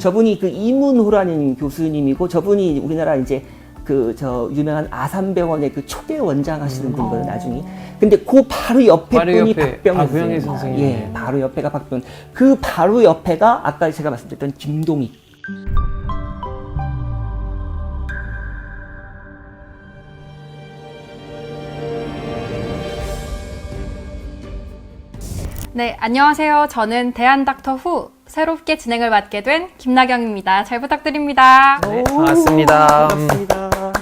저분이 그 이문호라는 교수님이고, 저분이 우리나라 이제 유명한 아산병원의 그 초대 원장 하시는 분이거든요, 나중에. 근데 그 바로 옆에 분이 박병희 선생님. 예, 바로 옆에가 박병희. 그 바로 옆에가 아까 제가 말씀드렸던 김동익. 네, 안녕하세요. 저는 대한닥터 후 새롭게 진행을 맡게 된 김나경입니다. 잘 부탁드립니다. 네, 반갑습니다. 반갑습니다.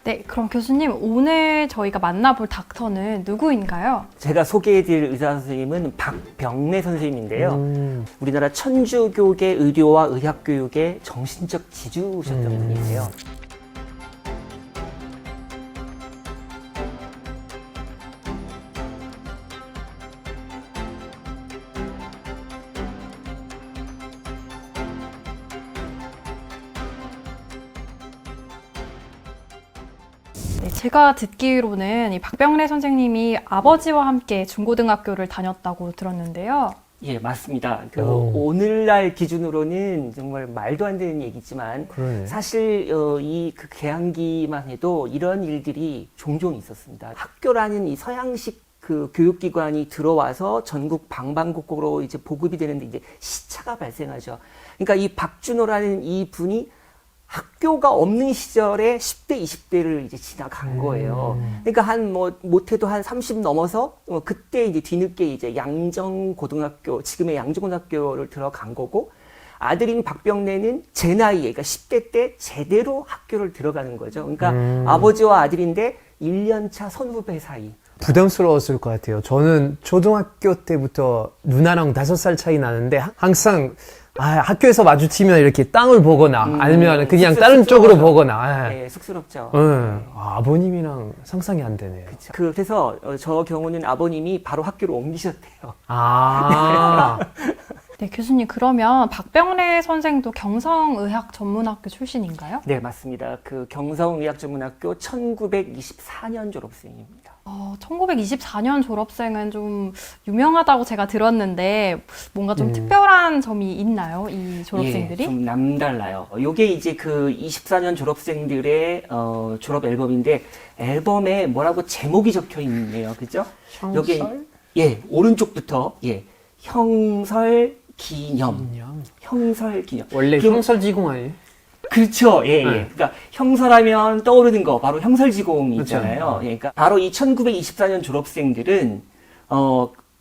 네, 그럼 교수님, 오늘 저희가 만나볼 닥터는 누구인가요? 제가 소개해드릴 의사 선생님은 박병래 선생님인데요. 우리나라 천주교계 의료와 의학교육의 정신적 지주셨던 분이세요. 네, 제가 듣기로는 이 박병래 선생님이 아버지와 함께 중고등학교를 다녔다고 들었는데요. 예, 맞습니다. 오늘날 기준으로는 정말 말도 안 되는 얘기지만, 그러네. 사실 그 개항기만 해도 이런 일들이 종종 있었습니다. 학교라는 이 서양식 그 교육기관이 들어와서 전국 방방곡곡으로 이제 보급이 되는데 이제 시차가 발생하죠. 그러니까 이 박준호라는 이 분이 학교가 없는 시절에 10대, 20대를 이제 지나간 거예요. 그러니까 못해도 한 30 넘어서, 그때 이제 뒤늦게 이제 양정고등학교, 지금의 양정고등학교를 들어간 거고, 아들인 박병래는 제 나이에, 그러니까 10대 때 제대로 학교를 들어가는 거죠. 그러니까 아버지와 아들인데 1년차 선후배 사이. 부담스러웠을 것 같아요. 저는 초등학교 때부터 누나랑 5살 차이 나는데 항상 학교에서 마주치면 이렇게 땅을 보거나 아니면 그냥 다른 쪽으로 보거나. 네, 쑥스럽죠. 아버님이랑 상상이 안 되네요. 그래서 저 경우는 아버님이 바로 학교로 옮기셨대요. 네, 교수님, 그러면 박병래 선생도 경성의학전문학교 출신인가요? 네, 맞습니다. 그 경성의학전문학교 1924년 졸업생입니다. 1924년 졸업생은 좀 유명하다고 제가 들었는데 뭔가 좀 특별한 점이 있나요? 이 졸업생들이? 예, 좀 남달라요. 요게 이제 그 24년 졸업생들의 졸업 앨범인데, 앨범에 뭐라고 제목이 적혀 있네요. 그죠? 요게 오른쪽부터 형설기념. 형설기념. 원래 형설지공 아니에요? 그렇죠. 그러니까 형설하면 떠오르는 거 바로 형설지공이 있잖아요. 그러니까 바로 이 1924년 졸업생들은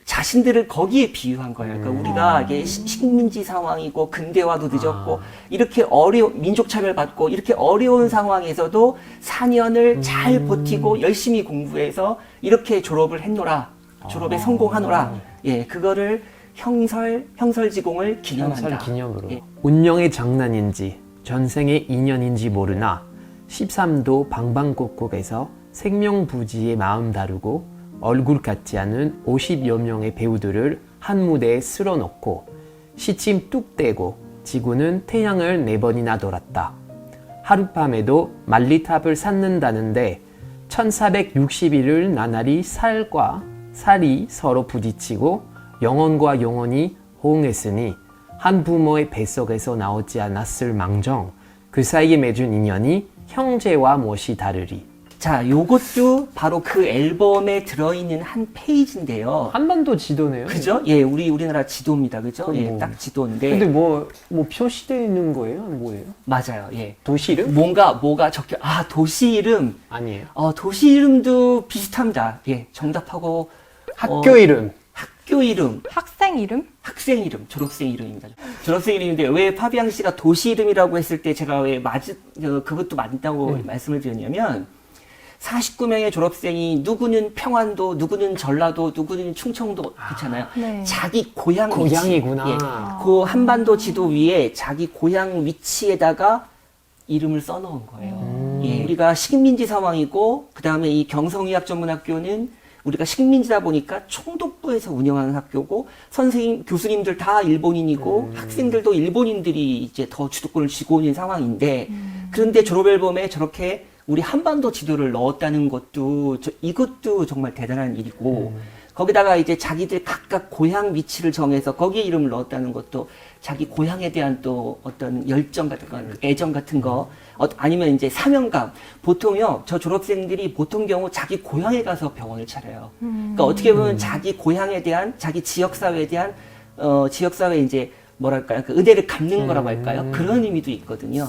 자신들을 거기에 비유한 거예요. 그러니까 우리가 이게 식민지 상황이고 근대화도 늦었고 이렇게 민족 차별 받고 이렇게 어려운 상황에서도 4년을 잘 버티고 열심히 공부해서 이렇게 졸업을 했노라. 졸업에 성공하노라. 그거를 형설지공을 기념한다. 형설 기념으로. 운명의 장난인지 전생의 인연인지 모르나 13도 방방곡곡에서 생명부지의 마음 다루고 얼굴 같지 않은 50여 명의 배우들을 한 무대에 쓸어넣고 시침 뚝 떼고 지구는 태양을 4번이나 돌았다. 하룻밤에도 만리탑을 쌓는다는데 1460일을 나날이 살과 살이 서로 부딪히고 영혼과 영혼이 호응했으니 한 부모의 뱃속에서 나오지 않았을 망정 그 사이에 맺은 인연이 형제와 무엇이 다르리. 자, 요것도 바로 그 앨범에 들어있는 한 페이지인데요. 한반도 지도네요. 그죠? 우리나라 지도입니다. 그죠? 딱 지도인데. 근데 뭐 표시되어 있는 거예요? 뭐예요? 맞아요. 도시 이름? 뭐가 적혀, 도시 이름. 아니에요. 도시 이름도 비슷합니다. 정답하고. 학교 이름. 학교 이름. 학생 이름? 학생 이름, 졸업생 이름입니다. 졸업생 이름인데 왜 파비앙 씨가 도시 이름이라고 했을 때 제가 왜 그것도 맞다고 말씀을 드렸냐면 49명의 졸업생이 누구는 평안도, 누구는 전라도, 누구는 충청도 그렇잖아요. 네. 자기 고향 위치. 고향이구나. 그 한반도 지도 위에 자기 고향 위치에다가 이름을 써놓은 거예요. 우리가 식민지 상황이고 그 다음에 이 경성의학전문학교는 우리가 식민지다 보니까 총독부에서 운영하는 학교고 교수님들 다 일본인이고 학생들도 일본인들이 이제 더 주도권을 쥐고 있는 상황인데 그런데 졸업 앨범에 저렇게 우리 한반도 지도를 넣었다는 것도 이것도 정말 대단한 일이고 거기다가 이제 자기들 각각 고향 위치를 정해서 거기에 이름을 넣었다는 것도 자기 고향에 대한 또 어떤 열정 같은 거, 애정 같은 거, 아니면 이제 사명감. 보통요, 저 졸업생들이 보통 경우 자기 고향에 가서 병원을 차려요. 그러니까 어떻게 보면 자기 고향에 대한, 자기 지역사회에 대한, 지역사회 이제 뭐랄까요, 그 은혜를 갚는 거라고 할까요? 그런 의미도 있거든요.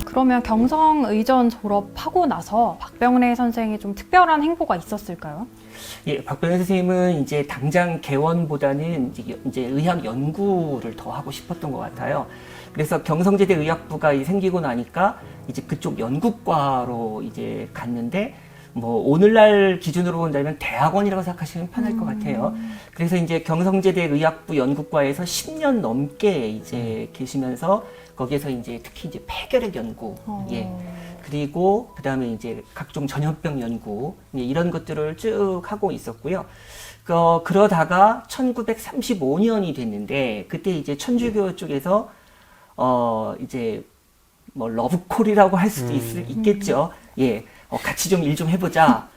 그러면 경성의전 졸업하고 나서 박병래 선생이 좀 특별한 행보가 있었을까요? 예, 박병래 선생님은 이제 당장 개원보다는 이제 의학 연구를 더 하고 싶었던 것 같아요. 그래서 경성제대 의학부가 생기고 나니까 이제 그쪽 연구과로 이제 갔는데, 뭐 오늘날 기준으로 본다면 대학원이라고 생각하시면 편할 것 같아요. 그래서 이제 경성제대 의학부 연구과에서 10년 넘게 이제 계시면서 거기에서 이제 특히 이제 폐결핵 연구, 예, 그리고 그 다음에 이제 각종 전염병 연구, 이런 것들을 쭉 하고 있었고요. 그러다가 1935년이 됐는데, 그때 이제 천주교 쪽에서, 이제 뭐 러브콜이라고 할 수도 있겠죠. 예, 같이 좀 일 좀 해보자.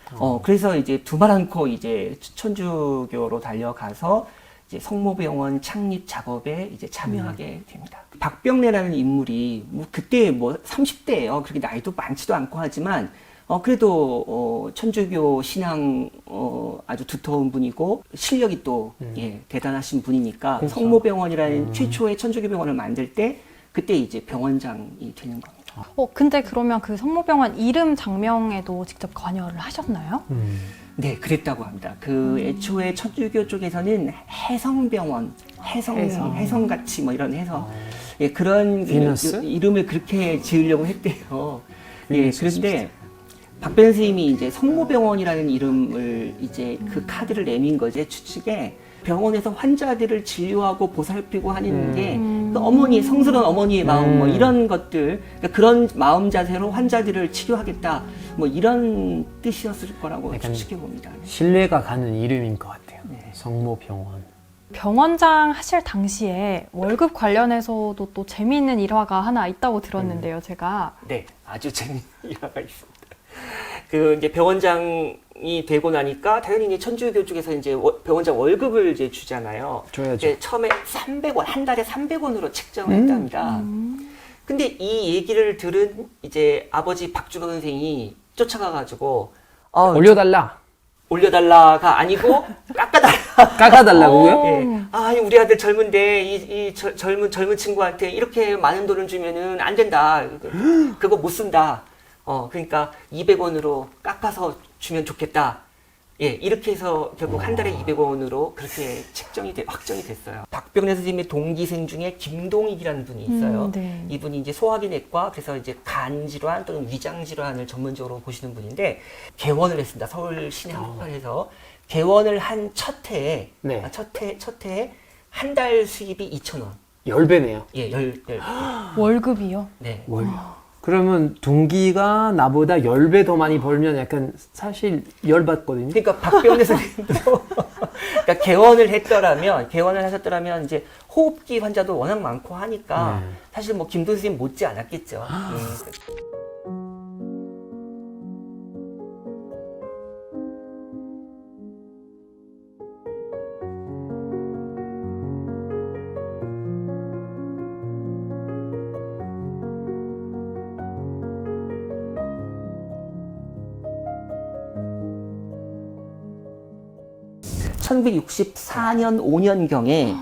그래서 이제 두말 않고 이제 천주교로 달려가서 이제 성모병원 창립 작업에 이제 참여하게 됩니다. 박병래라는 인물이 뭐 그때 뭐 30대예요. 그렇게 나이도 많지도 않고 하지만 그래도 천주교 신앙 아주 두터운 분이고 실력이 또 예, 대단하신 분이니까 그렇죠. 성모병원이라는 최초의 천주교 병원을 만들 때 그때 이제 병원장이 되는 겁니다. 근데 그러면 그 성모병원 이름 장명에도 직접 관여를 하셨나요? 네, 그랬다고 합니다. 애초에 천주교 쪽에서는 해성병원, 해성같이 뭐 이런 해서, 예, 그런 비너스? 이름을 그렇게 지으려고 했대요. 예, 그런데 박병래 선생님이 이제 성모병원이라는 이름을 이제 그 카드를 내민 거지, 추측에. 병원에서 환자들을 진료하고 보살피고 하는 게 그 어머니, 성스러운 어머니의 마음, 뭐 이런 것들, 그러니까 그런 마음 자세로 환자들을 치료하겠다, 뭐 이런 뜻이었을 거라고 추측해 봅니다. 신뢰가 가는 이름인 것 같아요. 성모병원. 병원장 하실 당시에 월급 관련해서도 또 재미있는 일화가 하나 있다고 들었는데요, 제가. 네, 아주 재미있는 일화가 있습니다. 이제 병원장이 되고 나니까 당연히 이제 천주교 쪽에서 이제 병원장 월급을 이제 주잖아요. 줘야죠. 이제 처음에 300원, 한 달에 300원으로 책정을 했답니다. 근데 이 얘기를 들은 이제 아버지 박주건 선생이 쫓아가가지고 올려달라가 아니고 깎아달라고요? 예. 우리 아들 젊은데 이 젊은 친구한테 이렇게 많은 돈을 주면은 안 된다. 그거 못 쓴다. 그러니까 200원으로 깎아서 주면 좋겠다. 예, 이렇게 해서 결국 한 달에 200원으로 그렇게 확정이 됐어요. 박병래 선생님의 동기생 중에 김동익이라는 분이 있어요. 네. 이분이 이제 소화기내과, 그래서 이제 간 질환 또는 위장 질환을 전문적으로 보시는 분인데, 개원을 했습니다. 서울 시내 한복판에서 개원을 한 첫 해에, 첫 해에 한 달 수입이 2,000원. 10배네요. 예, 월급이요? 네. 그러면 동기가 나보다 10배 더 많이 벌면 약간 사실 열받거든요. 그러니까 박병래 선생님도 그러니까 개원을 하셨더라면 이제 호흡기 환자도 워낙 많고 하니까 사실 뭐 김도 선생님 못지 않았겠죠. 예. (1964년) 5년경에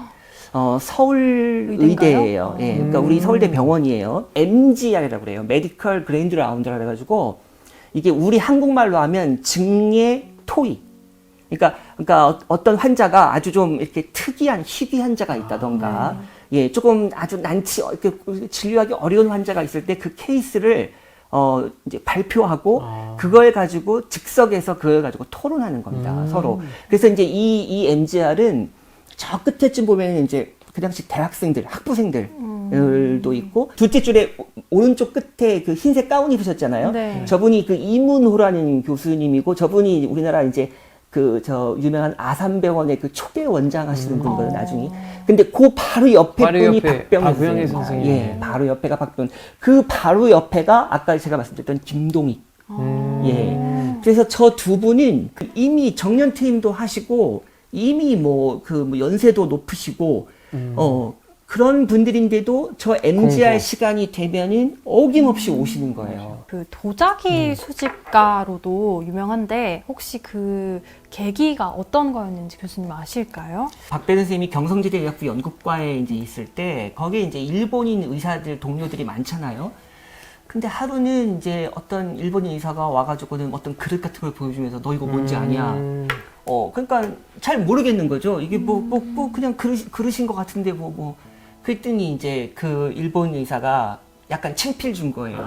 서울의대예요. 예, 그러니까 우리 서울대 병원이에요. MGR이라고 그래요. 메디컬 그랜드 라운드라 그래가지고 이게 우리 한국말로 하면 증예 토의. 그러니까 어떤 환자가 아주 좀 이렇게 특이한 희귀 환자가 있다던가, 예, 조금 아주 이렇게 진료하기 어려운 환자가 있을 때 그 케이스를 이제 발표하고 그걸 가지고 즉석에서 그걸 가지고 토론하는 겁니다. 서로. 그래서 이제 이 MGR은 저 끝에쯤 보면 이제 그 당시 대학생들, 학부생들도 있고, 둘째 줄에 오른쪽 끝에 그 흰색 가운 입으셨잖아요. 네. 저분이 그 이문호라는 교수님이고, 저분이 우리나라 이제 그 저 유명한 아산병원의 그 초대 원장 하시는 분이거든요, 나중에. 근데 그 바로 옆에 바로 분이 옆에 박병현 박병현 선생님. 선생님. 예, 바로 옆에가 박병현. 그 바로 옆에가 아까 제가 말씀드렸던 김동익. 예. 그래서 저 두 분은 그 이미 정년 퇴임도 하시고 이미 뭐 연세도 높으시고 그런 분들인데도 저 MGR 공부. 시간이 되면은 어김없이 오시는 거예요. 그 도자기 수집가로도 유명한데 혹시 그 계기가 어떤 거였는지 교수님 아실까요? 박배는 선생님이 경성지대 의학부 연극과에 이제 있을 때 거기에 이제 일본인 의사들 동료들이 많잖아요. 근데 하루는 이제 어떤 일본인 의사가 와가지고는 어떤 그릇 같은 걸 보여주면서 너 이거 뭔지 아냐? 그러니까 잘 모르겠는 거죠. 이게 뭐 그냥 그릇인 것 같은데 그랬더니 이제 그 일본 의사가 약간 창피를 준 거예요.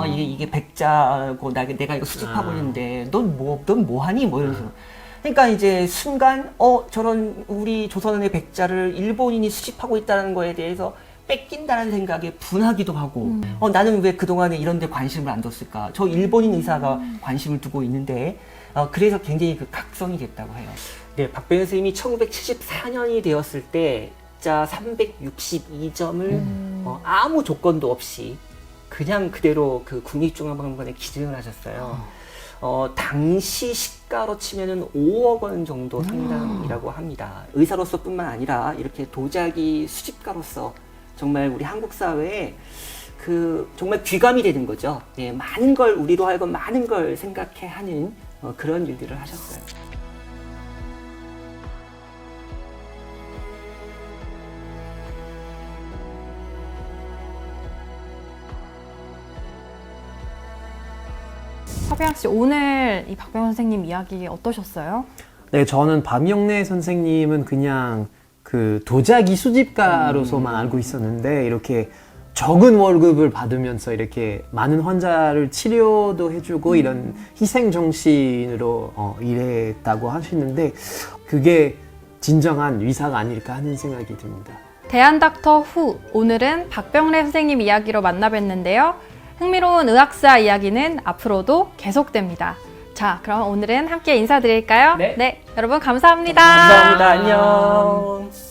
이게 백자고 내가 이거 수집하고 있는데 넌 뭐 하니? 뭐 이런 식으로. 그러니까 이제 순간 저런 우리 조선의 백자를 일본인이 수집하고 있다는 거에 대해서 뺏긴다는 생각에 분하기도 하고 나는 왜 그동안에 이런 데 관심을 안 뒀을까? 저 일본인 의사가 관심을 두고 있는데 그래서 굉장히 그 각성이 됐다고 해요. 네, 박병현 선생님이 1974년이 되었을 때 자 362점을 아무 조건도 없이 그냥 그대로 그 국립중앙박물관에 기증을 하셨어요. 당시 시가로 치면은 5억 원 정도 상당이라고 합니다. 의사로서뿐만 아니라 이렇게 도자기 수집가로서 정말 우리 한국 사회에 정말 귀감이 되는 거죠. 예, 많은 걸 우리로 하여금 많은 걸 생각해 하는 그런 일들을 하셨어요. 서비양 씨 오늘 이 박병현 선생님 이야기 어떠셨어요? 네, 저는 밤영래 선생님은 그냥 그 도자기 수집가로서만 알고 있었는데 이렇게 적은 월급을 받으면서 이렇게 많은 환자를 치료도 해주고 이런 희생 정신으로 일했다고 하시는데 그게 진정한 의사가 아닐까 하는 생각이 듭니다. 대한닥터 후 오늘은 박병래 선생님 이야기로 만나뵀는데요. 흥미로운 의학사 이야기는 앞으로도 계속됩니다. 자, 그럼 오늘은 함께 인사드릴까요? 네. 여러분 감사합니다. 감사합니다. 안녕.